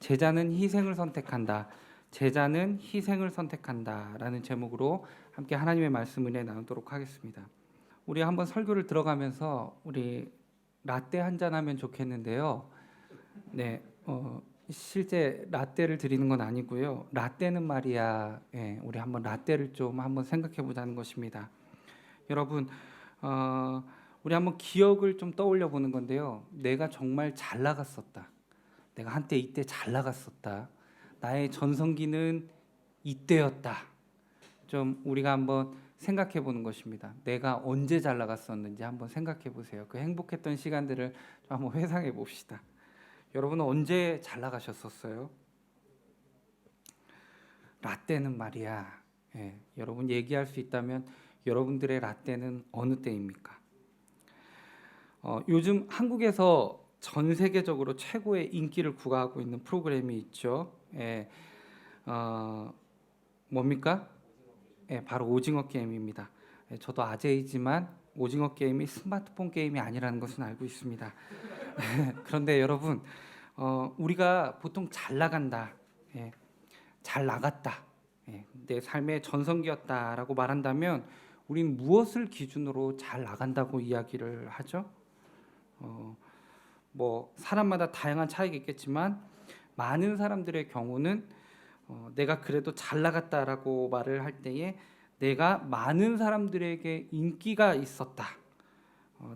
제자는 희생을 선택한다. 제자는 희생을 선택한다라는 제목으로 함께 하나님의 말씀 은혜 나누도록 하겠습니다. 우리 한번 설교를 들어가면서 우리 라떼 한잔 하면 좋겠는데요. 네, 실제 라떼를 드리는 건 아니고요. 라떼는 말이야. 우리 한번 라떼를 좀 한번 생각해 보자는 것입니다. 여러분, 우리 한번 기억을 좀 떠올려 보는 건데요. 내가 정말 잘 나갔었다. 내가 한때 이때 잘 나갔었다. 나의 전성기는 이때였다. 좀 우리가 한번 생각해 보는 것입니다. 내가 언제 잘 나갔었는지 한번 생각해 보세요. 그 행복했던 시간들을 좀 한번 회상해 봅시다. 여러분은 언제 잘 나가셨었어요? 라떼는 말이야. 여러분 얘기할 수 있다면 여러분들의 라떼는 어느 때입니까? 요즘 한국에서 전 세계적으로 최고의 인기를 구가하고 있는 프로그램이 있죠. 뭡니까? 바로 오징어 게임입니다. 저도 아재이지만 오징어 게임이 스마트폰 게임이 아니라는 것은 알고 있습니다. 그런데 여러분, 우리가 보통 잘 나간다, 잘 나갔다, 내 삶의 전성기였다라고 말한다면 우린 무엇을 기준으로 잘 나간다고 이야기를 하죠? 뭐 사람마다 다양한 차이가 있겠지만 많은 사람들의 경우는 내가 그래도 잘 나갔다라고 말을 할 때에 내가 많은 사람들에게 인기가 있었다,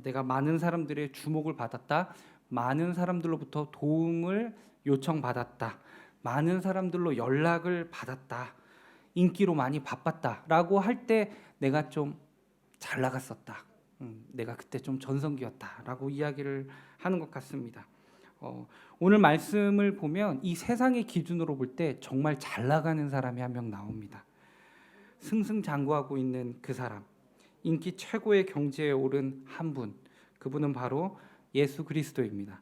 내가 많은 사람들의 주목을 받았다, 많은 사람들로부터 도움을 요청받았다, 많은 사람들로 연락을 받았다, 인기로 많이 바빴다라고 할 때 내가 좀 잘 나갔었다, 내가 그때 좀 전성기였다라고 이야기를 하는 것 같습니다. 오늘 말씀을 보면 이 세상의 기준으로 볼 때 정말 잘 나가는 사람이 한 명 나옵니다. 승승장구하고 있는 그 사람, 인기 최고의 경지에 오른 한 분, 그분은 바로 예수 그리스도입니다.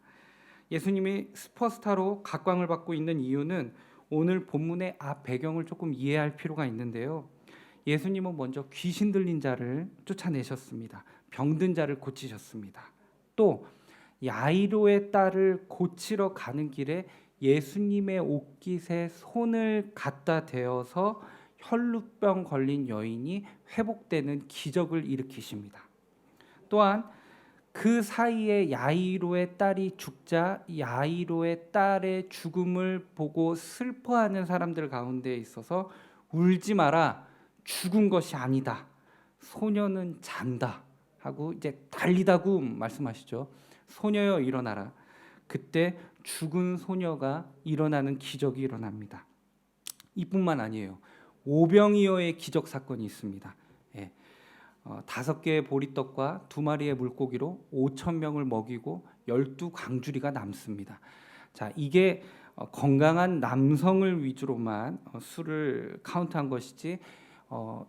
예수님이 슈퍼스타로 각광을 받고 있는 이유는 오늘 본문의 앞 배경을 조금 이해할 필요가 있는데요. 예수님은 먼저 귀신 들린 자를 쫓아내셨습니다. 병든 자를 고치셨습니다. 또 야이로의 딸을 고치러 가는 길에 예수님의 옷깃에 손을 갖다 대어서 혈루병 걸린 여인이 회복되는 기적을 일으키십니다. 또한 그 사이에 야이로의 딸이 죽자 야이로의 딸의 죽음을 보고 슬퍼하는 사람들 가운데 있어서 울지 마라, 죽은 것이 아니다, 소녀는 잔다 하고 이제 달리다고 말씀하시죠. 소녀여 일어나라. 그때 죽은 소녀가 일어나는 기적이 일어납니다. 이뿐만 아니에요. 오병이어의 기적 사건이 있습니다. 5개의 보리떡과 2마리의 물고기로 5,000명을 먹이고 12광주리가 남습니다. 자, 이게 건강한 남성을 위주로만 수를 카운트한 것이지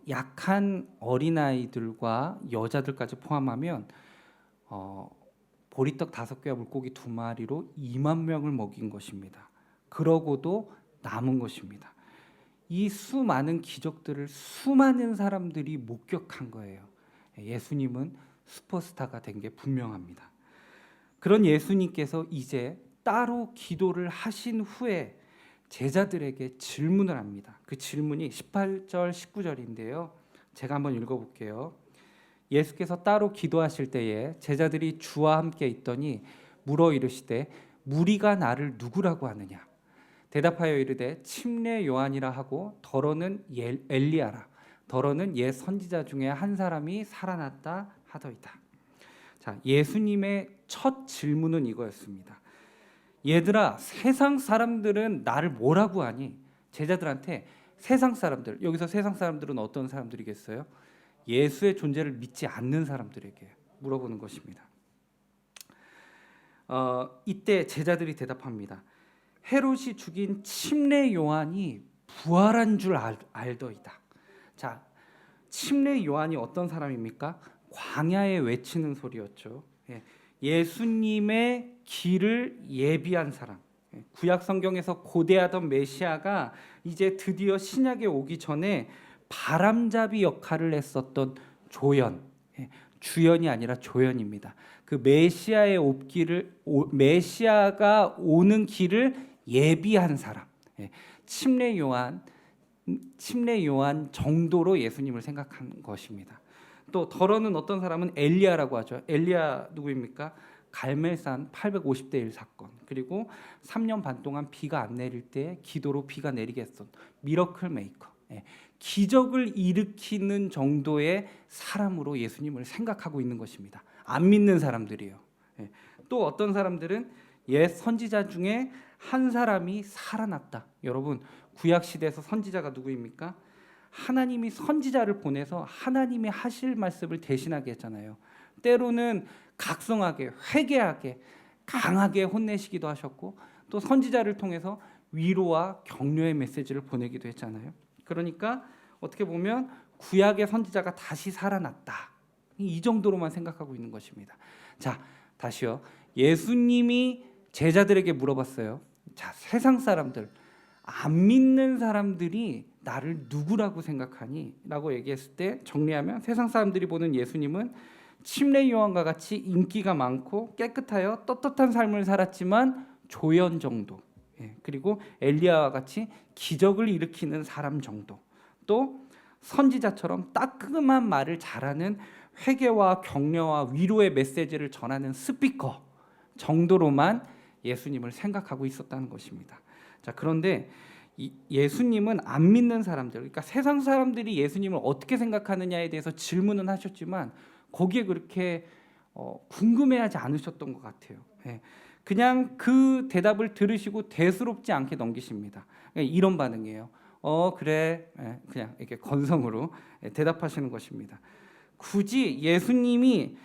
약한 어린아이들과 여자들까지 포함하면 보리떡 5개와 물고기 2마리로 2만 명을 먹인 것입니다. 그러고도 남은 것입니다. 이 수많은 기적들을 수많은 사람들이 목격한 거예요. 예수님은 슈퍼스타가 된 게 분명합니다. 그런 예수님께서 이제 따로 기도를 하신 후에 제자들에게 질문을 합니다. 그 질문이 18절 19절인데요. 제가 한번 읽어볼게요. 예수께서 따로 기도하실 때에 제자들이 주와 함께 있더니 물어 이르시되 무리가 나를 누구라고 하느냐? 대답하여 이르되 침례 요한이라 하고 더러는 엘리야라, 더러는 옛 선지자 중에 한 사람이 살아났다 하더이다. 자, 예수님의 첫 질문은 이거였습니다. 얘들아, 세상 사람들은 나를 뭐라고 하니? 제자들한테 세상 사람들, 여기서 세상 사람들은 어떤 사람들이겠어요? 예수의 존재를 믿지 않는 사람들에게 물어보는 것입니다. 이때 제자들이 대답합니다. 헤롯이 죽인 침례 요한이 부활한 줄 알더이다. 자, 침례 요한이 어떤 사람입니까? 광야에 외치는 소리였죠. 예수님의 길을 예비한 사람. 구약 성경에서 고대하던 메시아가 이제 드디어 신약에 오기 전에 바람잡이 역할을 했었던 조연, 주연이 아니라 조연입니다. 그 메시아가 오는 길을 예비한 사람, 침례 요한 정도로 예수님을 생각한 것입니다. 또 더러는 어떤 사람은 엘리야라고 하죠. 엘리야 누구입니까? 갈멜산 850대 1 사건, 그리고 3년 반 동안 비가 안 내릴 때 기도로 비가 내리게 했던 미러클 메이커, 기적을 일으키는 정도의 사람으로 예수님을 생각하고 있는 것입니다. 안 믿는 사람들이요. 또 어떤 사람들은 옛 선지자 중에 한 사람이 살아났다. 여러분, 구약 시대에서 선지자가 누구입니까? 하나님이 선지자를 보내서 하나님이 하실 말씀을 대신하게 했잖아요. 때로는 각성하게, 회개하게, 강하게 혼내시기도 하셨고, 또 선지자를 통해서 위로와 격려의 메시지를 보내기도 했잖아요. 그러니까 어떻게 보면 구약의 선지자가 다시 살아났다, 이 정도로만 생각하고 있는 것입니다. 자, 다시요. 예수님이 제자들에게 물어봤어요. 자, 세상 사람들, 안 믿는 사람들이 나를 누구라고 생각하니? 라고 얘기했을 때 정리하면, 세상 사람들이 보는 예수님은 침례 요한과 같이 인기가 많고 깨끗하여 떳떳한 삶을 살았지만 조연 정도, 그리고 엘리야와 같이 기적을 일으키는 사람 정도, 또 선지자처럼 따끔한 말을 잘하는, 회개와 격려와 위로의 메시지를 전하는 스피커 정도로만 예수님을 생각하고 있었다는 것입니다. 자, 그런데 예수님은 안 믿는 사람들, 그러니까 세상 사람들이 예수님을 어떻게 생각하느냐에 대해서 질문은 하셨지만 거기에 그렇게 궁금해하지 않으셨던 것 같아요. 그냥 그 대답을 들으시고 대수롭지 않게 넘기십니다. 이런 반응이에요. 그래, 그냥 이렇게 건성으로 대답하시는 것입니다. 굳이 예수님이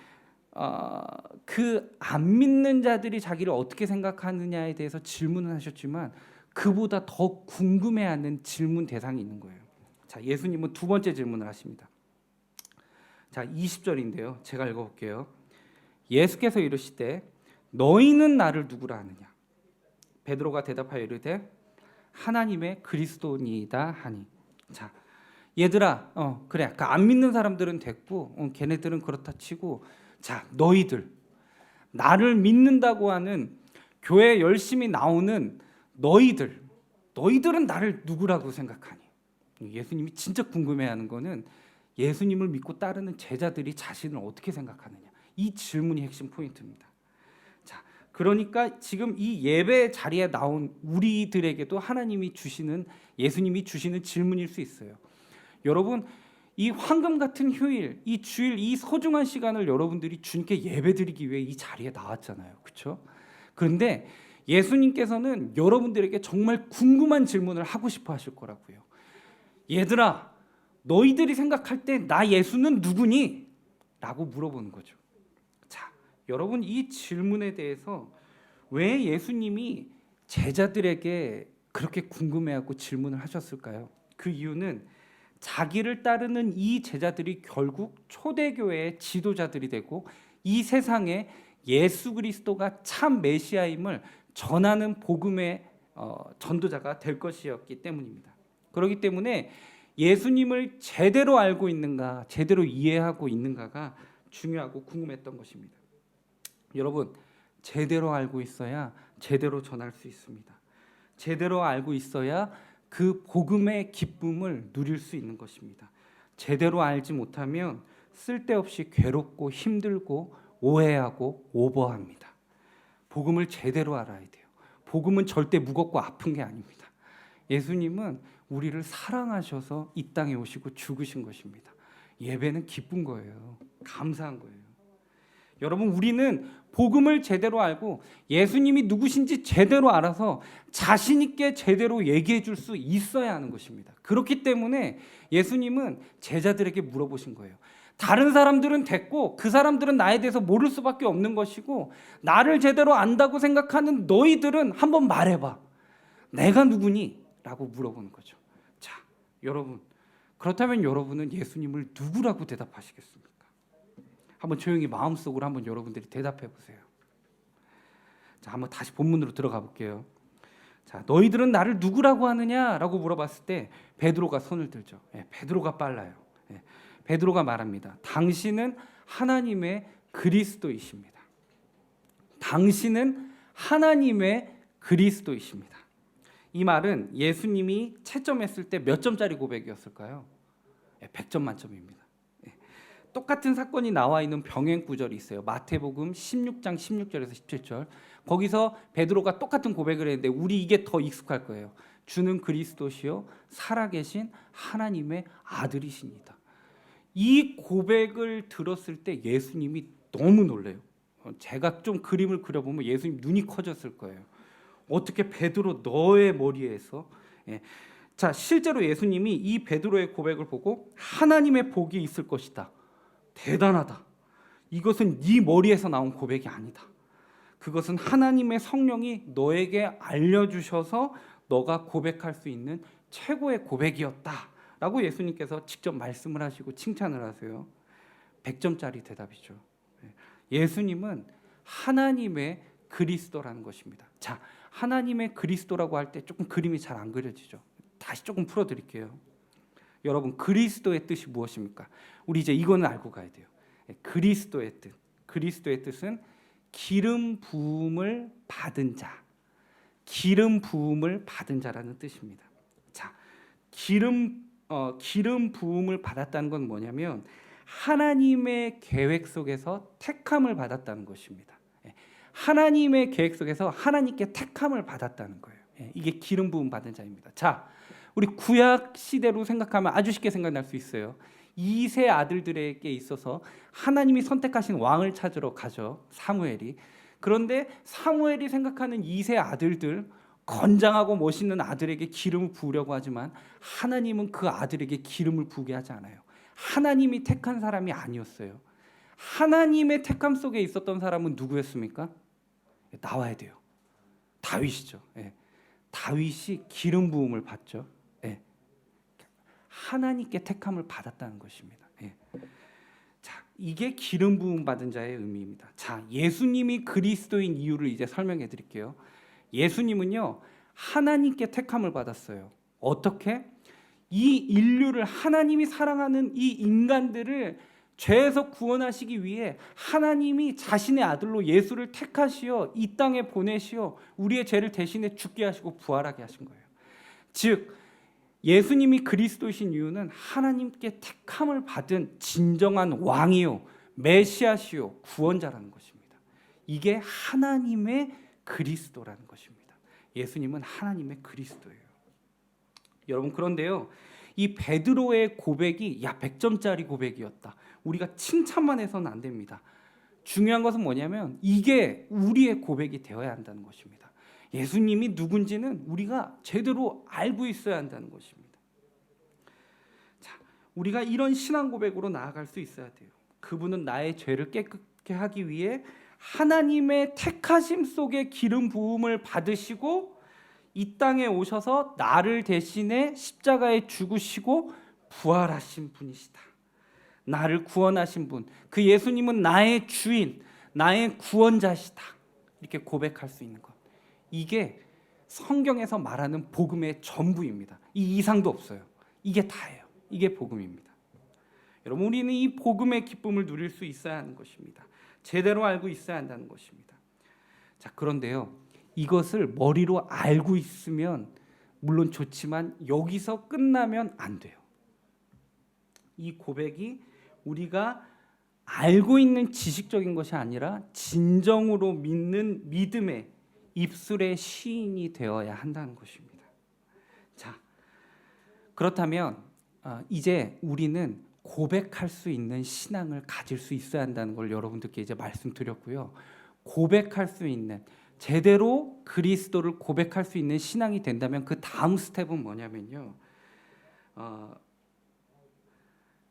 그 안 믿는 자들이 자기를 어떻게 생각하느냐에 대해서 질문을 하셨지만 그보다 더 궁금해하는 질문 대상이 있는 거예요. 자, 예수님은 두 번째 질문을 하십니다. 자, 20절인데요. 제가 읽어볼게요. 예수께서 이르시되 너희는 나를 누구라 하느냐? 베드로가 대답하여 이르되 하나님의 그리스도니이다 하니. 자, 얘들아, 그래, 안 믿는 사람들은 됐고, 걔네들은 그렇다 치고, 자, 너희들, 나를 믿는다고 하는 교회에 열심히 나오는 너희들은 나를 누구라고 생각하니? 예수님이 진짜 궁금해하는 거는 예수님을 믿고 따르는 제자들이 자신을 어떻게 생각하느냐, 이 질문이 핵심 포인트입니다. 자, 그러니까 지금 이 예배 자리에 나온 우리들에게도 하나님이 주시는, 예수님이 주시는 질문일 수 있어요. 여러분, 이 황금 같은 휴일, 이 주일, 이 소중한 시간을 여러분들이 주님께 예배드리기 위해 이 자리에 나왔잖아요. 그렇죠? 그런데 예수님께서는 여러분들에게 정말 궁금한 질문을 하고 싶어 하실 거라고요. 얘들아, 너희들이 생각할 때 나 예수는 누구니? 라고 물어보는 거죠. 자, 여러분, 이 질문에 대해서 왜 예수님이 제자들에게 그렇게 궁금해하고 질문을 하셨을까요? 그 이유는 자기를 따르는 이 제자들이 결국 초대교회의 지도자들이 되고 이 세상에 예수 그리스도가 참 메시아임을 전하는 복음의 전도자가 될 것이었기 때문입니다. 그렇기 때문에 예수님을 제대로 알고 있는가, 제대로 이해하고 있는가가 중요하고 궁금했던 것입니다. 여러분, 제대로 알고 있어야 제대로 전할 수 있습니다. 제대로 알고 있어야 그 복음의 기쁨을 누릴 수 있는 것입니다. 제대로 알지 못하면 쓸데없이 괴롭고 힘들고 오해하고 오버합니다. 복음을 제대로 알아야 돼요. 복음은 절대 무겁고 아픈 게 아닙니다. 예수님은 우리를 사랑하셔서 이 땅에 오시고 죽으신 것입니다. 예배는 기쁜 거예요. 감사한 거예요. 여러분, 우리는 복음을 제대로 알고 예수님이 누구신지 제대로 알아서 자신 있게 제대로 얘기해 줄 수 있어야 하는 것입니다. 그렇기 때문에 예수님은 제자들에게 물어보신 거예요. 다른 사람들은 됐고 그 사람들은 나에 대해서 모를 수밖에 없는 것이고, 나를 제대로 안다고 생각하는 너희들은 한번 말해봐. 내가 누구니? 라고 물어보는 거죠. 자, 여러분, 그렇다면 여러분은 예수님을 누구라고 대답하시겠습니까? 한번 조용히 마음속으로 한번 여러분들이 대답해 보세요. 자, 한번 다시 본문으로 들어가 볼게요. 자, 너희들은 나를 누구라고 하느냐라고 물어봤을 때 베드로가 손을 들죠. 베드로가 빨라요. 베드로가 말합니다. 당신은 하나님의 그리스도이십니다. 당신은 하나님의 그리스도이십니다. 이 말은 예수님이 채점했을 때 몇 점짜리 고백이었을까요? 100점 만점입니다. 똑같은 사건이 나와 있는 병행 구절이 있어요. 마태복음 16장 16절에서 17절. 거기서 베드로가 똑같은 고백을 했는데 우리 이게 더 익숙할 거예요. 주는 그리스도시요 살아계신 하나님의 아들이십니다. 이 고백을 들었을 때 예수님이 너무 놀래요. 제가 좀 그림을 그려보면 예수님 눈이 커졌을 거예요. 어떻게 베드로 너의 머리에서 자, 실제로 예수님이 이 베드로의 고백을 보고 하나님의 복이 있을 것이다. 대단하다. 이것은 네 머리에서 나온 고백이 아니다. 그것은 하나님의 성령이 너에게 알려주셔서 너가 고백할 수 있는 최고의 고백이었다 라고 예수님께서 직접 말씀을 하시고 칭찬을 하세요. 100점짜리 대답이죠. 예수님은 하나님의 그리스도라는 것입니다. 자, 하나님의 그리스도라고 할 때 조금 그림이 잘 안 그려지죠. 다시 조금 풀어드릴게요. 여러분, 그리스도의 뜻이 무엇입니까? 우리 이제 이거는 알고 가야 돼요. 그리스도의 뜻. 그리스도의 뜻은 기름 부음을 받은 자. 기름 부음을 받은 자라는 뜻입니다. 자, 기름 부음을 받았다는 건 뭐냐면 하나님의 계획 속에서 택함을 받았다는 것입니다. 하나님의 계획 속에서 하나님께 택함을 받았다는 거예요. 이게 기름 부음 받은 자입니다. 자, 우리 구약 시대로 생각하면 아주 쉽게 생각날 수 있어요. 이세 아들들에게 있어서 하나님이 선택하신 왕을 찾으러 가죠. 사무엘이. 그런데 사무엘이 생각하는 이세 아들들, 건장하고 멋있는 아들에게 기름을 부으려고 하지만 하나님은 그 아들에게 기름을 부게 하지 않아요. 하나님이 택한 사람이 아니었어요. 하나님의 택함 속에 있었던 사람은 누구였습니까? 나와야 돼요. 다윗이죠. 다윗이 기름 부음을 받죠. 하나님께 택함을 받았다는 것입니다. 자, 이게 기름 부음 받은 자의 의미입니다. 자, 예수님이 그리스도인 이유를 이제 설명해 드릴게요. 예수님은요, 하나님께 택함을 받았어요. 어떻게? 이 인류를, 하나님이 사랑하는 이 인간들을 죄에서 구원하시기 위해 하나님이 자신의 아들로 예수를 택하시어 이 땅에 보내시어 우리의 죄를 대신해 죽게 하시고 부활하게 하신 거예요. 즉 예수님이 그리스도이신 이유는 하나님께 택함을 받은 진정한 왕이요 메시아시요 구원자라는 것입니다. 이게 하나님의 그리스도라는 것입니다. 예수님은 하나님의 그리스도예요. 여러분, 그런데요, 이 베드로의 고백이 100점짜리 고백이었다. 우리가 칭찬만 해서는 안 됩니다. 중요한 것은 뭐냐면 이게 우리의 고백이 되어야 한다는 것입니다. 예수님이 누군지는 우리가 제대로 알고 있어야 한다는 것입니다. 자, 우리가 이런 신앙 고백으로 나아갈 수 있어야 돼요. 그분은 나의 죄를 깨끗게 하기 위해 하나님의 택하심 속에 기름 부음을 받으시고 이 땅에 오셔서 나를 대신해 십자가에 죽으시고 부활하신 분이시다. 나를 구원하신 분, 그 예수님은 나의 주인, 나의 구원자시다. 이렇게 고백할 수 있는 것. 이게 성경에서 말하는 복음의 전부입니다. 이 이상도 없어요. 이게 다예요. 이게 복음입니다. 여러분, 우리는 이 복음의 기쁨을 누릴 수 있어야 하는 것입니다. 제대로 알고 있어야 한다는 것입니다. 자, 그런데요, 이것을 머리로 알고 있으면 물론 좋지만 여기서 끝나면 안 돼요. 이 고백이 우리가 알고 있는 지식적인 것이 아니라 진정으로 믿는 믿음의 입술의 시인이 되어야 한다는 것입니다. 자, 그렇다면 이제 우리는 고백할 수 있는 신앙을 가질 수 있어야 한다는 걸 여러분들께 이제 말씀드렸고요. 고백할 수 있는, 제대로 그리스도를 고백할 수 있는 신앙이 된다면 그 다음 스텝은 뭐냐면요,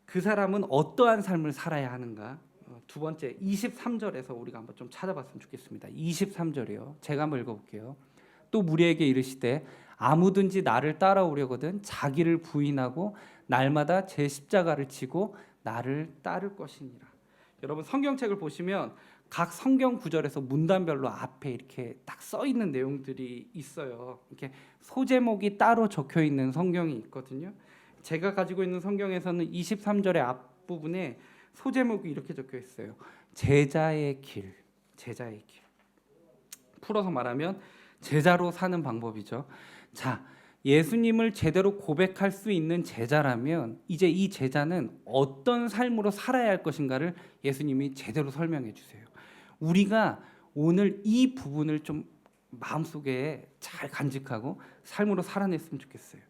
그 사람은 어떠한 삶을 살아야 하는가. 두 번째 23절에서 우리가 한번 좀 찾아봤으면 좋겠습니다. 23절이요. 제가 한번 읽어볼게요. 또 무리에게 이르시되 아무든지 나를 따라오려거든 자기를 부인하고 날마다 제 십자가를 지고 나를 따를 것이니라. 여러분, 성경책을 보시면 각 성경 구절에서 문단별로 앞에 이렇게 딱 써 있는 내용들이 있어요. 이렇게 소제목이 따로 적혀 있는 성경이 있거든요. 제가 가지고 있는 성경에서는 23절의 앞부분에 소제목이 이렇게 적혀 있어요. 제자의 길, 제자의 길. 풀어서 말하면 제자로 사는 방법이죠. 자, 예수님을 제대로 고백할 수 있는 제자라면 이제 이 제자는 어떤 삶으로 살아야 할 것인가를 예수님이 제대로 설명해 주세요. 우리가 오늘 이 부분을 좀 마음속에 잘 간직하고 삶으로 살아냈으면 좋겠어요.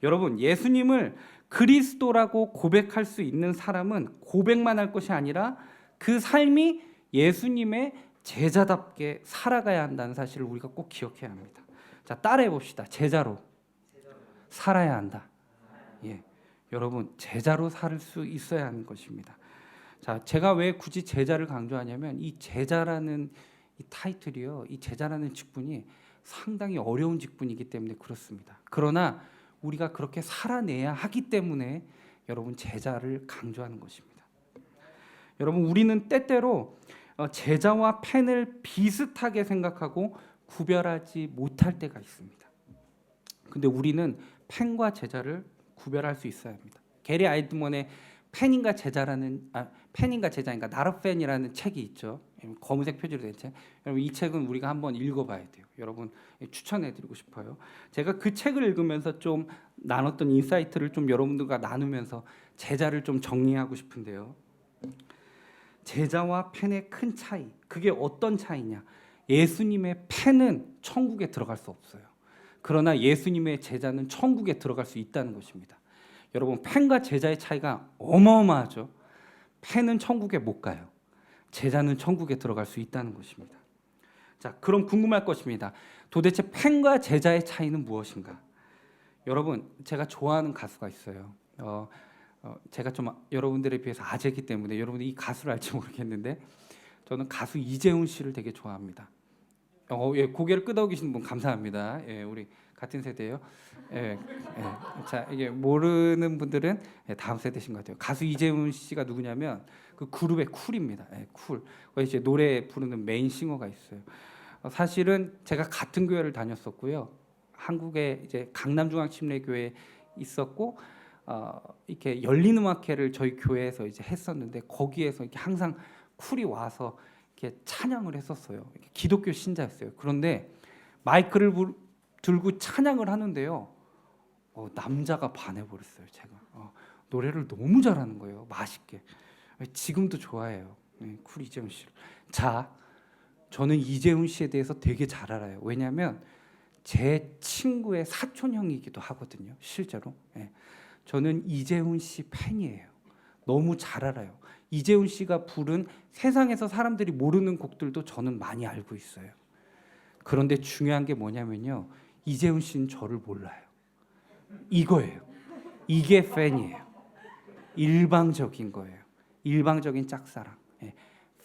여러분, 예수님을 그리스도라고 고백할 수 있는 사람은 고백만 할 것이 아니라 그 삶이 예수님의 제자답게 살아가야 한다는 사실을 우리가 꼭 기억해야 합니다. 자, 따라해 봅시다. 제자로 살아야 한다. 예, 여러분, 제자로 살 수 있어야 하는 것입니다. 자, 제가 왜 굳이 제자를 강조하냐면 이 제자라는 이 타이틀이요, 이 제자라는 직분이 상당히 어려운 직분이기 때문에 그렇습니다. 그러나 우리가 그렇게 살아내야 하기 때문에 여러분 제자를 강조하는 것입니다. 여러분, 우리는 때때로 제자와 팬을 비슷하게 생각하고 구별하지 못할 때가 있습니다. 근데 우리는 팬과 제자를 구별할 수 있어야 합니다. 게리 아이드먼의 팬인가 제자인가 나르팬이라는 책이 있죠. 검은색 표지로 된 책. 여러분, 이 책은 우리가 한번 읽어봐야 돼요. 여러분, 추천해드리고 싶어요. 제가 그 책을 읽으면서 좀 나눴던 인사이트를 좀 여러분들과 나누면서 제자를 좀 정리하고 싶은데요. 제자와 팬의 큰 차이, 그게 어떤 차이냐? 예수님의 팬은 천국에 들어갈 수 없어요. 그러나 예수님의 제자는 천국에 들어갈 수 있다는 것입니다. 여러분, 팬과 제자의 차이가 어마어마하죠. 팬은 천국에 못 가요. 제자는 천국에 들어갈 수 있다는 것입니다. 자, 그럼 궁금할 것입니다. 도대체 팬과 제자의 차이는 무엇인가? 여러분, 제가 좋아하는 가수가 있어요. 제가 좀 여러분들에 비해서 아재이기 때문에 여러분들이 이 가수를 알지 모르겠는데 저는 가수 이재훈 씨를 되게 좋아합니다. 예, 고개를 끄덕이시는 분 감사합니다. 예, 우리 같은 세대예요. 예, 예. 자, 이게 모르는 분들은 다음 세대신 것 같아요. 가수 이재훈 씨가 누구냐면 그 그룹의 쿨입니다. 예, 쿨. 거기 이제 노래 부르는 메인 싱어가 있어요. 사실은 제가 같은 교회를 다녔었고요. 한국에 이제 강남중앙침례교회에 있었고 이렇게 열린음악회를 저희 교회에서 이제 했었는데 거기에서 이렇게 항상 쿨이 와서 이렇게 찬양을 했었어요. 이렇게 기독교 신자였어요. 그런데 마이크를 들고 찬양을 하는데요. 남자가 반해버렸어요. 제가 노래를 너무 잘하는 거예요. 맛있게. 지금도 좋아해요. 네, 쿨 이재훈 씨. 자, 저는 이재훈 씨에 대해서 되게 잘 알아요. 왜냐하면 제 친구의 사촌 형이기도 하거든요. 실제로. 네. 저는 이재훈 씨 팬이에요. 너무 잘 알아요. 이재훈 씨가 부른 세상에서 사람들이 모르는 곡들도 저는 많이 알고 있어요. 그런데 중요한 게 뭐냐면요. 이재훈 씨는 저를 몰라요. 이거예요. 이게 팬이에요. 일방적인 거예요. 일방적인 짝사랑. 예.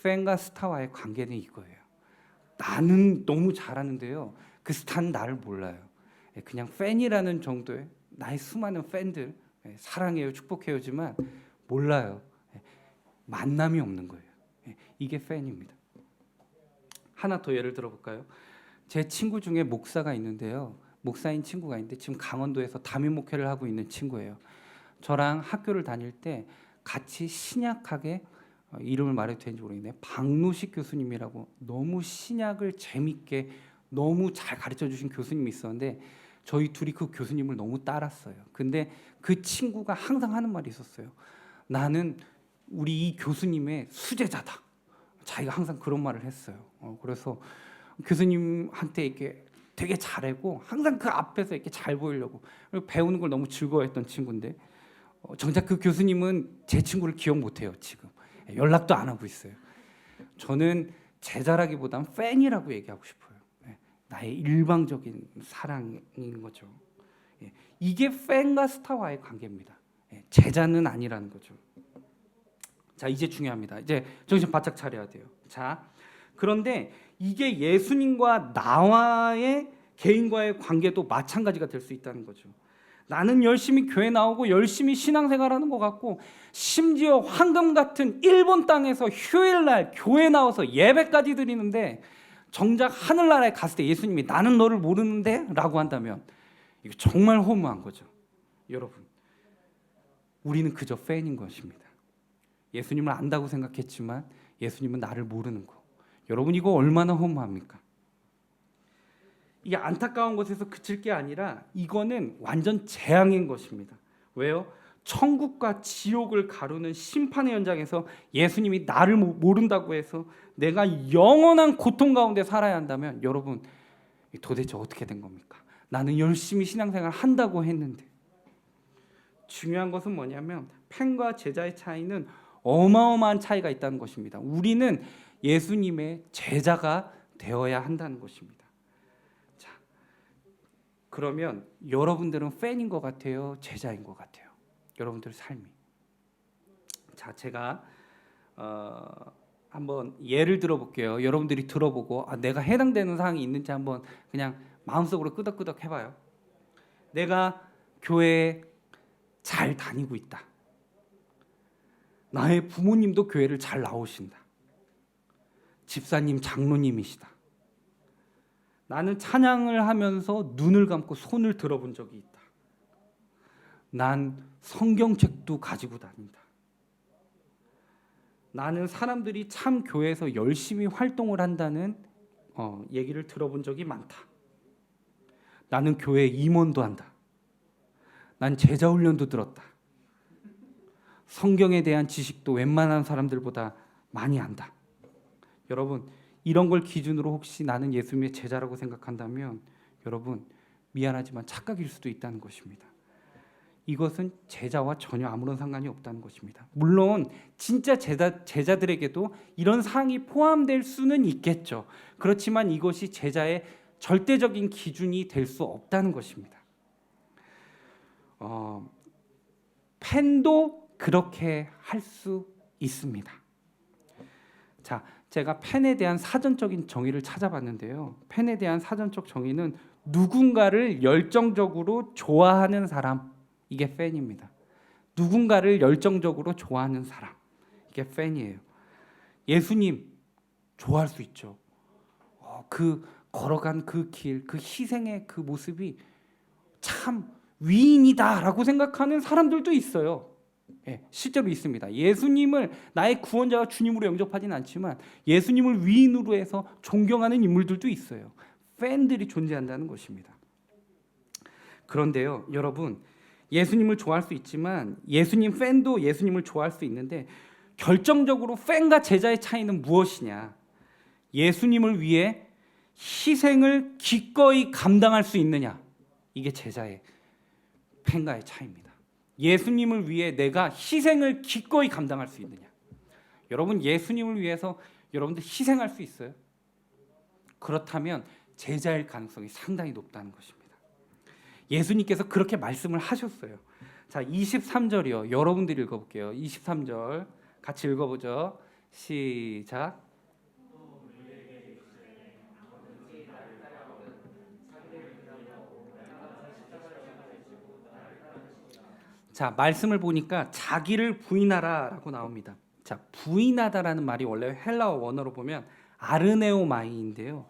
팬과 스타와의 관계는 이거예요. 나는 너무 잘하는데요. 그 스타는 나를 몰라요. 예. 그냥 팬이라는 정도의 나의 수많은 팬들 예. 사랑해요, 축복해요지만 몰라요. 예. 만남이 없는 거예요. 예. 이게 팬입니다. 하나 더 예를 들어볼까요? 제 친구 중에 목사가 있는데요. 목사인 친구가 있는데 지금 강원도에서 담임 목회를 하고 있는 친구예요. 저랑 학교를 다닐 때 같이 신약하게 이름을 말해도 되는지 모르겠네요. 박노식 교수님이라고 너무 신약을 재밌게 너무 잘 가르쳐 주신 교수님이 있었는데 저희 둘이 그 교수님을 너무 따랐어요. 근데 그 친구가 항상 하는 말이 있었어요. 나는 우리 이 교수님의 수제자다. 자기가 항상 그런 말을 했어요. 그래서 교수님한테 이렇게 되게 잘하고 항상 그 앞에서 이렇게 잘 보이려고 배우는 걸 너무 즐거워했던 친구인데 정작 그 교수님은 제 친구를 기억 못해요. 지금 연락도 안 하고 있어요. 저는 제자라기보단 팬이라고 얘기하고 싶어요. 나의 일방적인 사랑인 거죠. 이게 팬과 스타와의 관계입니다. 제자는 아니라는 거죠. 자, 이제 중요합니다. 이제 정신 바짝 차려야 돼요. 자, 그런데 이게 예수님과 나와의 개인과의 관계도 마찬가지가 될 수 있다는 거죠. 나는 열심히 교회 나오고 열심히 신앙생활하는 것 같고 심지어 황금 같은 일본 땅에서 휴일날 교회 나와서 예배까지 드리는데 정작 하늘나라에 갔을 때 예수님이 나는 너를 모르는데? 라고 한다면 이거 정말 허무한 거죠. 여러분, 우리는 그저 팬인 것입니다. 예수님을 안다고 생각했지만 예수님은 나를 모르는 거. 여러분, 이거 얼마나 허무합니까? 이게 안타까운 것에서 그칠 게 아니라 이거는 완전 재앙인 것입니다. 왜요? 천국과 지옥을 가르는 심판의 현장에서 예수님이 나를 모른다고 해서 내가 영원한 고통 가운데 살아야 한다면 여러분 도대체 어떻게 된 겁니까? 나는 열심히 신앙생활 한다고 했는데. 중요한 것은 뭐냐면 팬과 제자의 차이는 어마어마한 차이가 있다는 것입니다. 우리는 예수님의 제자가 되어야 한다는 것입니다. 자, 그러면 여러분들은 팬인 것 같아요? 제자인 것 같아요? 여러분들 삶이. 자, 제가 한번 예를 들어볼게요. 여러분들이 들어보고 내가 해당되는 사항이 있는지 한번 그냥 마음속으로 끄덕끄덕 해봐요. 내가 교회에 잘 다니고 있다. 나의 부모님도 교회를 잘 나오신다. 집사님, 장로님이시다. 나는 찬양을 하면서 눈을 감고 손을 들어본 적이 있다. 난 성경책도 가지고 다닌다. 나는 사람들이 참 교회에서 열심히 활동을 한다는 얘기를 들어본 적이 많다. 나는 교회 임원도 한다. 난 제자 훈련도 들었다. 성경에 대한 지식도 웬만한 사람들보다 많이 안다. 여러분, 이런 걸 기준으로 혹시 나는 예수님의 제자라고 생각한다면 여러분 미안하지만 착각일 수도 있다는 것입니다. 이것은 제자와 전혀 아무런 상관이 없다는 것입니다. 물론 진짜 제자들에게도 이런 사항이 포함될 수는 있겠죠. 그렇지만 이것이 제자의 절대적인 기준이 될 수 없다는 것입니다. 팬도 그렇게 할 수 있습니다. 자, 제가 팬에 대한 사전적인 정의를 찾아봤는데요. 팬에 대한 사전적 정의는 누군가를 열정적으로 좋아하는 사람, 이게 팬입니다. 누군가를 열정적으로 좋아하는 사람, 이게 팬이에요. 예수님 좋아할 수 있죠. 그 걸어간 그 길, 그 희생의 그 모습이 참 위인이다라고 생각하는 사람들도 있어요. 예, 실제로 있습니다. 예수님을 나의 구원자와 주님으로 영접하지는 않지만 예수님을 위인으로 해서 존경하는 인물들도 있어요. 팬들이 존재한다는 것입니다. 그런데요, 여러분, 예수님을 좋아할 수 있지만 예수님 팬도 예수님을 좋아할 수 있는데 결정적으로 팬과 제자의 차이는 무엇이냐? 예수님을 위해 희생을 기꺼이 감당할 수 있느냐? 이게 제자의 팬과의 차이입니다. 예수님을 위해 내가 희생을 기꺼이 감당할 수 있느냐? 여러분, 예수님을 위해서 여러분들 희생할 수 있어요? 그렇다면 제자일 가능성이 상당히 높다는 것입니다. 예수님께서 그렇게 말씀을 하셨어요. 자, 23절이요. 여러분들이 읽어볼게요. 23절 같이 읽어보죠. 시작. 자, 말씀을 보니까 자기를 부인하라라고 나옵니다. 자, 부인하다라는 말이 원래 헬라어 원어로 보면 아르네오마이인데요.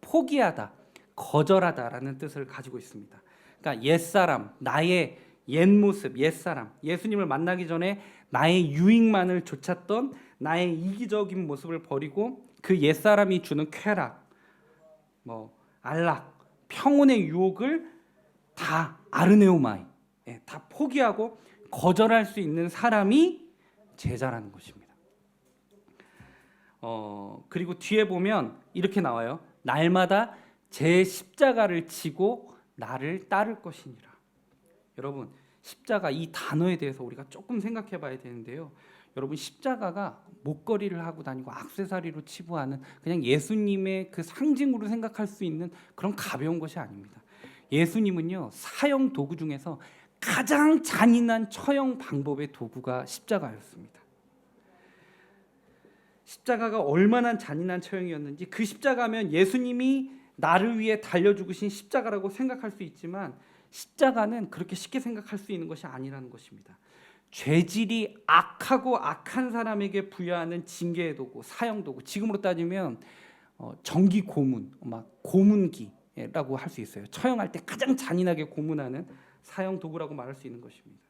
포기하다, 거절하다라는 뜻을 가지고 있습니다. 그러니까 옛사람, 나의 옛 모습, 옛사람, 예수님을 만나기 전에 나의 유익만을 좇았던 나의 이기적인 모습을 버리고 그 옛사람이 주는 쾌락, 안락, 평온의 유혹을 다 아르네오마이, 다 포기하고 거절할 수 있는 사람이 제자라는 것입니다. 그리고 뒤에 보면 이렇게 나와요. 날마다 제 십자가를 지고 나를 따를 것이니라. 여러분, 십자가 이 단어에 대해서 우리가 조금 생각해 봐야 되는데요. 여러분, 십자가가 목걸이를 하고 다니고 액세서리로 치부하는 그냥 예수님의 그 상징으로 생각할 수 있는 그런 가벼운 것이 아닙니다. 예수님은요, 사형 도구 중에서 가장 잔인한 처형 방법의 도구가 십자가였습니다. 십자가가 얼마나 잔인한 처형이었는지, 그 십자가면 예수님이 나를 위해 달려 죽으신 십자가라고 생각할 수 있지만 십자가는 그렇게 쉽게 생각할 수 있는 것이 아니라는 것입니다. 죄질이 악하고 악한 사람에게 부여하는 징계의 도구, 사형 도구, 지금으로 따지면 정기 고문, 고문기라고 할 수 있어요. 처형할 때 가장 잔인하게 고문하는 사형 도구라고 말할 수 있는 것입니다.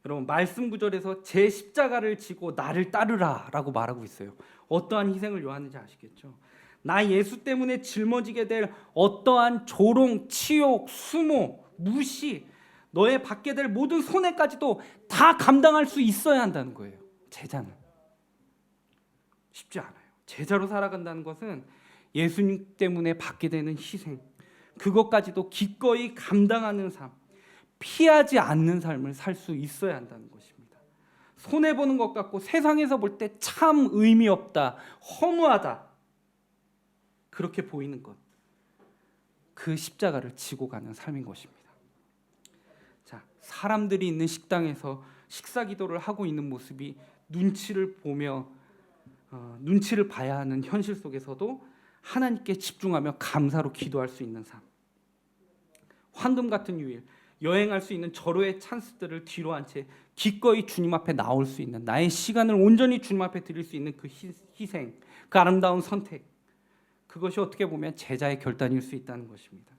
여러분, 말씀 구절에서 제 십자가를 지고 나를 따르라라고 말하고 있어요. 어떠한 희생을 요하는지 아시겠죠? 나 예수 때문에 짊어지게 될 어떠한 조롱, 치욕, 수모, 무시, 너의 받게 될 모든 손해까지도 다 감당할 수 있어야 한다는 거예요. 제자는 쉽지 않아요. 제자로 살아간다는 것은 예수님 때문에 받게 되는 희생, 그것까지도 기꺼이 감당하는 삶, 피하지 않는 삶을 살 수 있어야 한다는 것입니다. 손해보는 것 같고 세상에서 볼 때 참 의미 없다, 허무하다, 그렇게 보이는 것, 그 십자가를 지고 가는 삶인 것입니다. 자, 사람들이 있는 식당에서 식사 기도를 하고 있는 모습이 눈치를 봐야 하는 현실 속에서도 하나님께 집중하며 감사로 기도할 수 있는 삶. 황금 같은 유일, 여행할 수 있는 절호의 찬스들을 뒤로 한 채 기꺼이 주님 앞에 나올 수 있는, 나의 시간을 온전히 주님 앞에 드릴 수 있는 그 희생, 그 아름다운 선택, 그것이 어떻게 보면 제자의 결단일 수 있다는 것입니다.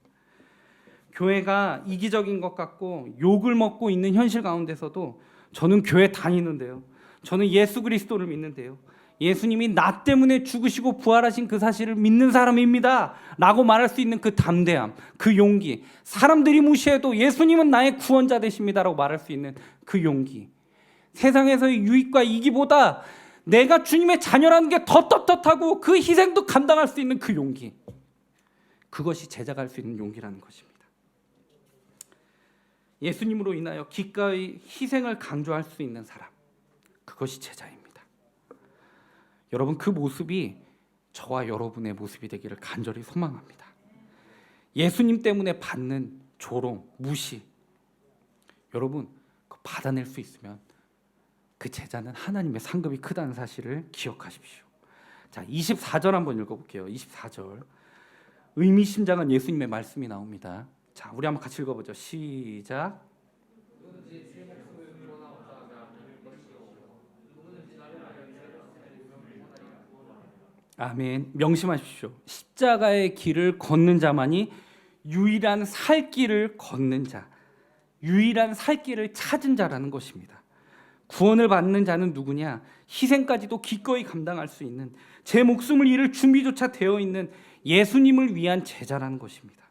교회가 이기적인 것 같고 욕을 먹고 있는 현실 가운데서도 저는 교회 다니는데요, 저는 예수 그리스도를 믿는데요, 예수님이 나 때문에 죽으시고 부활하신 그 사실을 믿는 사람입니다 라고 말할 수 있는 그 담대함, 그 용기, 사람들이 무시해도 예수님은 나의 구원자 되십니다 라고 말할 수 있는 그 용기, 세상에서의 유익과 이기보다 내가 주님의 자녀라는 게 더 떳떳하고 그 희생도 감당할 수 있는 그 용기, 그것이 제자가 할 수 있는 용기라는 것입니다. 예수님으로 인하여 기꺼이 희생을 강조할 수 있는 사람, 그것이 제자입니다. 여러분, 그 모습이 저와 여러분의 모습이 되기를 간절히 소망합니다. 예수님 때문에 받는 조롱, 무시, 여러분 그거 받아낼 수 있으면 그 제자는 하나님의 상급이 크다는 사실을 기억하십시오. 자, 24절 한번 읽어볼게요. 24절, 의미심장한 예수님의 말씀이 나옵니다. 자, 우리 한번 같이 읽어보죠. 시작. 아멘. 명심하십시오. 십자가의 길을 걷는 자만이 유일한 살 길을 걷는 자, 유일한 살 길을 찾은 자라는 것입니다. 구원을 받는 자는 누구냐? 희생까지도 기꺼이 감당할 수 있는, 제 목숨을 잃을 준비조차 되어 있는 예수님을 위한 제자라는 것입니다.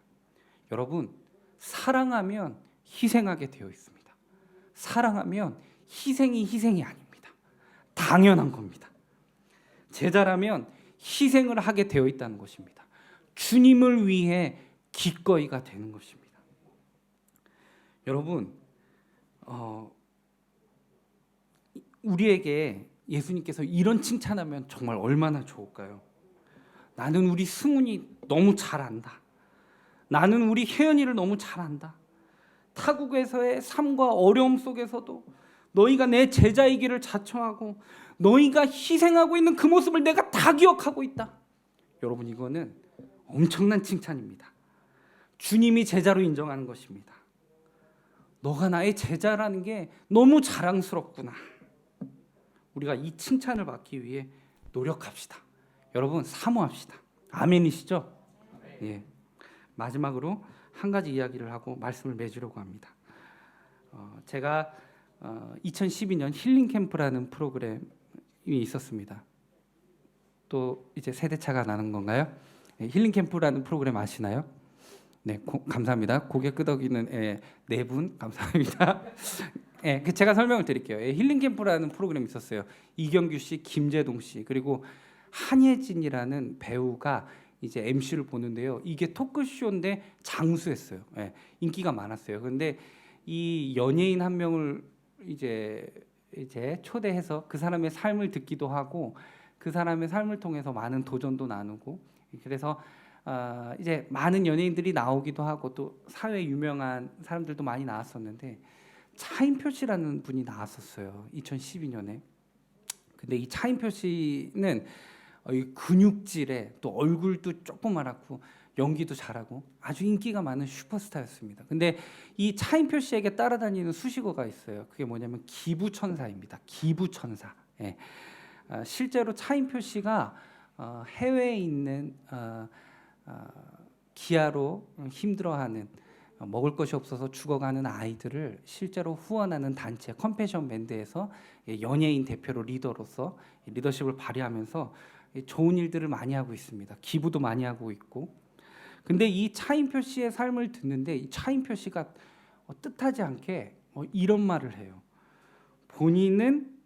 여러분, 사랑하면 희생하게 되어 있습니다. 사랑하면 희생이 아닙니다. 당연한 겁니다. 제자라면 희생을 하게 되어 있다는 것입니다. 주님을 위해 기꺼이가 되는 것입니다. 여러분, 우리에게 예수님께서 이런 칭찬하면 정말 얼마나 좋을까요? 나는 우리 승훈이 너무 잘 안다. 나는 우리 혜연이를 너무 잘 안다. 타국에서의 삶과 어려움 속에서도 너희가 내 제자이기를 자청하고 너희가 희생하고 있는 그 모습을 내가 다 기억하고 있다. 여러분, 이거는 엄청난 칭찬입니다. 주님이 제자로 인정하는 것입니다. 너가 나의 제자라는 게 너무 자랑스럽구나. 우리가 이 칭찬을 받기 위해 노력합시다. 여러분, 사모합시다. 아멘이시죠? 예. 마지막으로 한 가지 이야기를 하고 말씀을 맺으려고 합니다. 제가 2012년 힐링 캠프라는 프로그램이 있었습니다. 또 이제 세대차가 나는 건가요? 힐링 캠프라는 프로그램 아시나요? 네, 감사합니다. 고개 끄덕이는 네 분 감사합니다. 제가 설명을 드릴게요. 힐링 캠프라는 프로그램이 있었어요. 이경규 씨, 김재동 씨, 그리고 한예진이라는 배우가 이제 MC를 보는데요. 이게 토크쇼인데 장수했어요. 인기가 많았어요. 그런데 이 연예인 한 명을 이제 초대해서 그 사람의 삶을 듣기도 하고 그 사람의 삶을 통해서 많은 도전도 나누고, 그래서 이제 많은 연예인들이 나오기도 하고 또 사회 유명한 사람들도 많이 나왔었는데, 차인표 씨라는 분이 나왔었어요. 2012년에. 근데 이 차인표 씨는 근육질에 또 얼굴도 조그맣고 연기도 잘하고 아주 인기가 많은 슈퍼스타였습니다. 근데 이 차인표 씨에게 따라다니는 수식어가 있어요. 그게 뭐냐면 기부천사입니다. 기부천사. 실제로 차인표 씨가 해외에 있는 기아로 힘들어하는, 먹을 것이 없어서 죽어가는 아이들을 실제로 후원하는 단체 컴패션 밴드에서 연예인 대표로 리더로서 리더십을 발휘하면서 좋은 일들을 많이 하고 있습니다. 기부도 많이 하고 있고. 근데 이 차인표 씨의 삶을 듣는데 이 차인표 씨가 뜻하지 않게 이런 말을 해요. 본인은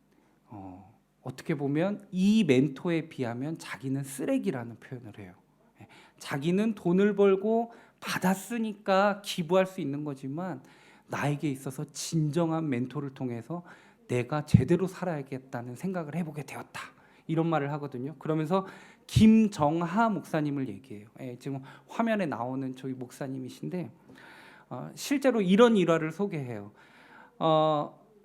어떻게 보면 이 멘토에 비하면 자기는 쓰레기라는 표현을 해요. 자기는 돈을 벌고 받았으니까 기부할 수 있는 거지만 나에게 있어서 진정한 멘토를 통해서 내가 제대로 살아야겠다는 생각을 해보게 되었다. 이런 말을 하거든요. 그러면서 김정하 목사님을 얘기해요. 지금 화면에 나오는 저희 목사님이신데 실제로 이런 일화를 소개해요.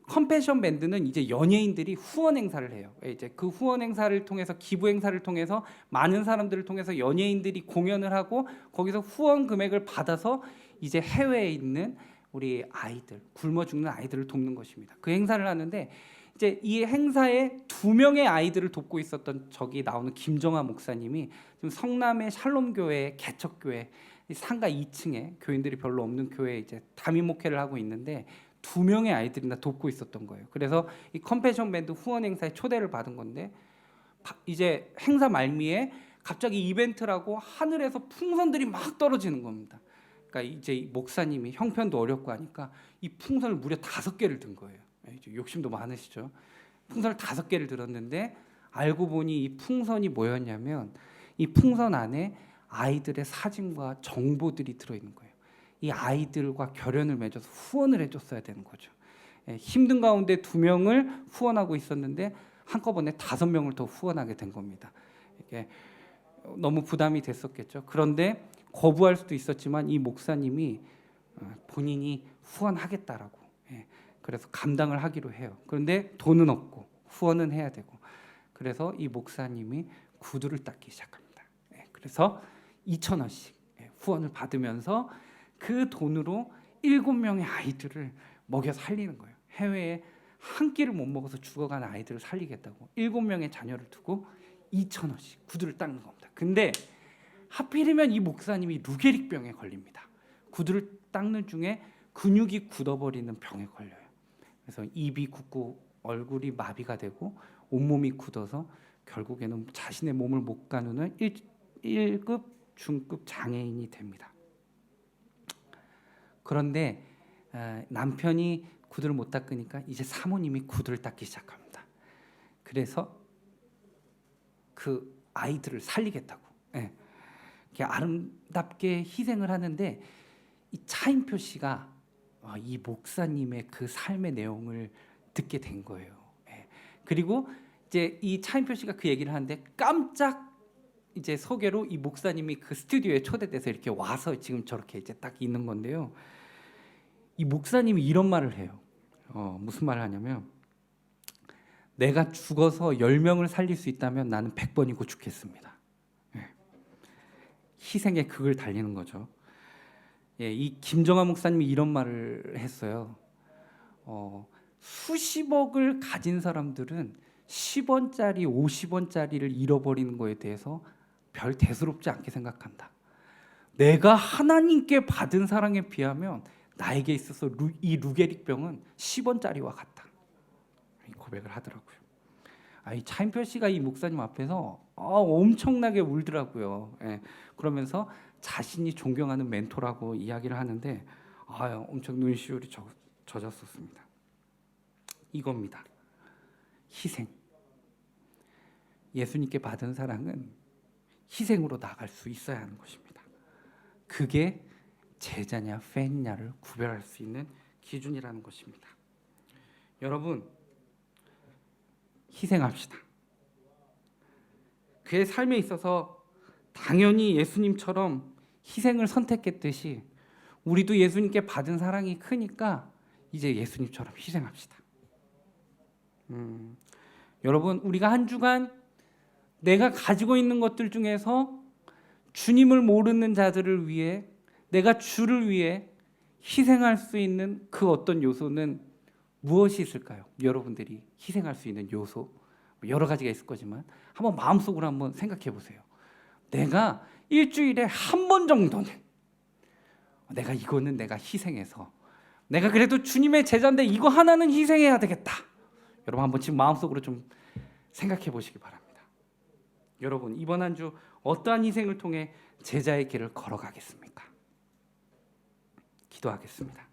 컴패션 밴드는 이제 연예인들이 후원 행사를 해요. 이제 그 후원 행사를 통해서 기부 행사를 통해서 많은 사람들을 통해서 연예인들이 공연을 하고 거기서 후원 금액을 받아서 이제 해외에 있는 우리 아이들, 굶어 죽는 아이들을 돕는 것입니다. 그 행사를 하는데 이제 이 행사에 2명의 아이들을 돕고 있었던 저기 나오는 김정하 목사님이 지금 성남의 샬롬교회 개척교회 상가 2층에 교인들이 별로 없는 교회에 이제 담임 목회를 하고 있는데 2명의 아이들이나 돕고 있었던 거예요. 그래서 이 컴패션 밴드 후원 행사에 초대를 받은 건데 이제 행사 말미에 갑자기 이벤트라고 하늘에서 풍선들이 막 떨어지는 겁니다. 그러니까 이제 이 목사님이 형편도 어렵고 하니까 이 풍선을 무려 5개를 든 거예요. 이제 욕심도 많으시죠. 풍선을 5개를 들었는데 알고 보니 이 풍선이 뭐였냐면 이 풍선 안에 아이들의 사진과 정보들이 들어있는 거예요. 이 아이들과 결연을 맺어서 후원을 해줬어야 되는 거죠. 힘든 가운데 2명을 후원하고 있었는데 한꺼번에 5명을 더 후원하게 된 겁니다. 이게 너무 부담이 됐었겠죠. 그런데 거부할 수도 있었지만 이 목사님이 본인이 후원하겠다라고 그래서 감당을 하기로 해요. 그런데 돈은 없고 후원은 해야 되고 그래서 이 목사님이 구두를 닦기 시작합니다. 그래서 2,000원씩 후원을 받으면서 그 돈으로 7명의 아이들을 먹여 살리는 거예요. 해외에 한 끼를 못 먹어서 죽어가는 아이들을 살리겠다고 7명의 자녀를 두고 2,000원씩 구두를 닦는 겁니다. 근데 하필이면 이 목사님이 루게릭병에 걸립니다. 구두를 닦는 중에 근육이 굳어버리는 병에 걸려요. 그래서 입이 굳고 얼굴이 마비가 되고 온몸이 굳어서 결국에는 자신의 몸을 못 가누는 1급 중급 장애인이 됩니다. 그런데 남편이 구두를 못 닦으니까 이제 사모님이 구두를 닦기 시작합니다. 그래서 그 아이들을 살리겠다고 아름답게 희생을 하는데 이 차인표 씨가 이 목사님의 그 삶의 내용을 듣게 된 거예요. 그리고 이제 이 차인표 씨가 그 얘기를 하는데 깜짝 이제 소개로 이 목사님이 그 스튜디오에 초대돼서 이렇게 와서 지금 저렇게 이제 딱 있는 건데요. 이 목사님이 이런 말을 해요. 무슨 말을 하냐면 내가 죽어서 10명을 살릴 수 있다면 나는 100번이고 죽겠습니다. 희생의 극을 달리는 거죠. 이 김정하 목사님이 이런 말을 했어요. 수십억을 가진 사람들은 10원짜리, 50원짜리를 잃어버리는 거에 대해서 별 대수롭지 않게 생각한다. 내가 하나님께 받은 사랑에 비하면 나에게 있어서 이 루게릭병은 10원짜리와 같다. 이 고백을 하더라고요. 이 차인표 씨가 이 목사님 앞에서 엄청나게 울더라고요. 그러면서 자신이 존경하는 멘토라고 이야기를 하는데 엄청 눈시울이 젖었었습니다. 이겁니다. 희생. 예수님께 받은 사랑은 희생으로 나갈 수 있어야 하는 것입니다. 그게 제자냐 팬냐를 구별할 수 있는 기준이라는 것입니다. 여러분, 희생합시다. 그의 삶에 있어서 당연히 예수님처럼 희생을 선택했듯이 우리도 예수님께 받은 사랑이 크니까 이제 예수님처럼 희생합시다. 여러분, 우리가 한 주간 내가 가지고 있는 것들 중에서 주님을 모르는 자들을 위해 내가 주를 위해 희생할 수 있는 그 어떤 요소는 무엇이 있을까요? 여러분들이 희생할 수 있는 요소 여러 가지가 있을 거지만 한번 마음속으로 한번 생각해 보세요. 내가 일주일에 한 번 정도는 내가 이거는 내가 희생해서 내가 그래도 주님의 제자인데 이거 하나는 희생해야 되겠다. 여러분 한번 지금 마음속으로 좀 생각해 보시기 바랍니다. 여러분 이번 한 주 어떠한 희생을 통해 제자의 길을 걸어가겠습니까? 기도하겠습니다.